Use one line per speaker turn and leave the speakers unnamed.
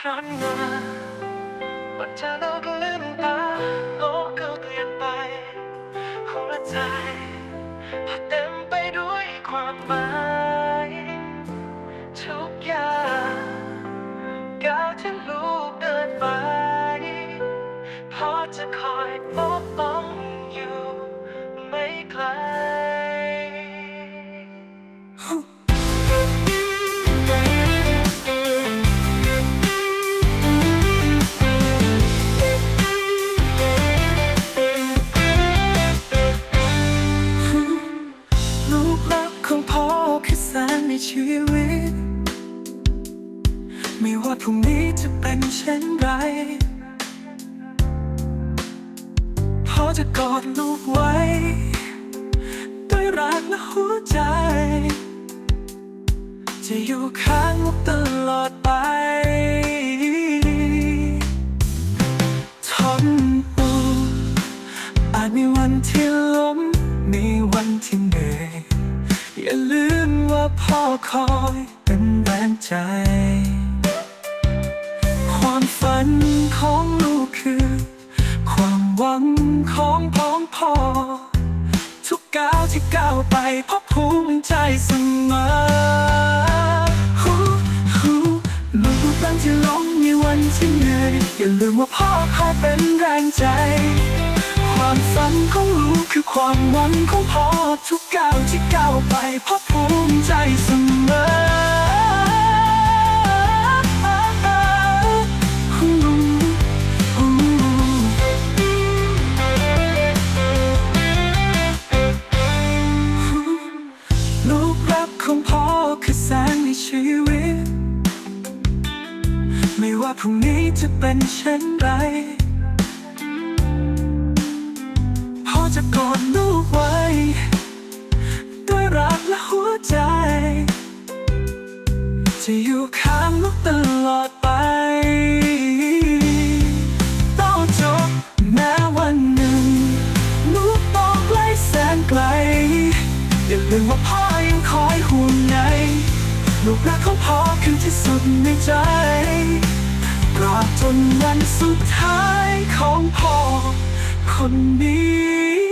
รั้งหน้าวันเธอเลิกลืมตาโลกก็เปลี่ยนไปหัวใจเต็มไปด้วยความหมายทุกอย่างก้าวที่ลูกเดินไปเพราะจะคอยปกป้องอยู่ไม่ไกลลูกรักของพ่อคือแสงในชีวิตไม่ว่าพรุ่งนี้จะเป็นเช่นไรพ่อจะกอดลูกไว้ด้วยรักและหัวใจจะอยู่ข้างลูกตลอดไปทนอยู่อาจมีวันที่ล้มมีวันที่เหนื่อยอย่าลืมว่าพ่อคอยเป็นแรงใจความฝันของลูกคือความหวังของพ่อทุกก้าวที่ก้าวไปพ่อภูมิใจเสมอลูกตั้งที่ล้มมีวันที่เหนื่อยอย่าลืมว่าพ่อคอยเป็นแรงใจความฝันของลูกคือความหวังของพ่อทุกก้าวที่ก้าวไปพ่อภูมิใจเสมอลูกรักของพ่อคือแสงในชีวิตไม่ว่าพรุ่งนี้จะเป็นเช่นไรพ่อจะกอดลูกไว้ด้วยรักและหัวใจจะอยู่ข้างลูกตลอดไปต้องจบแม้วันหนึ่งลูกต้องไกลแสนไกลอย่าลืมว่าพ่อยังคอยห่วงใยลูกรักของพ่อคือที่สุดในใจตราบจนวันสุดท้ายของพ่อคนนี้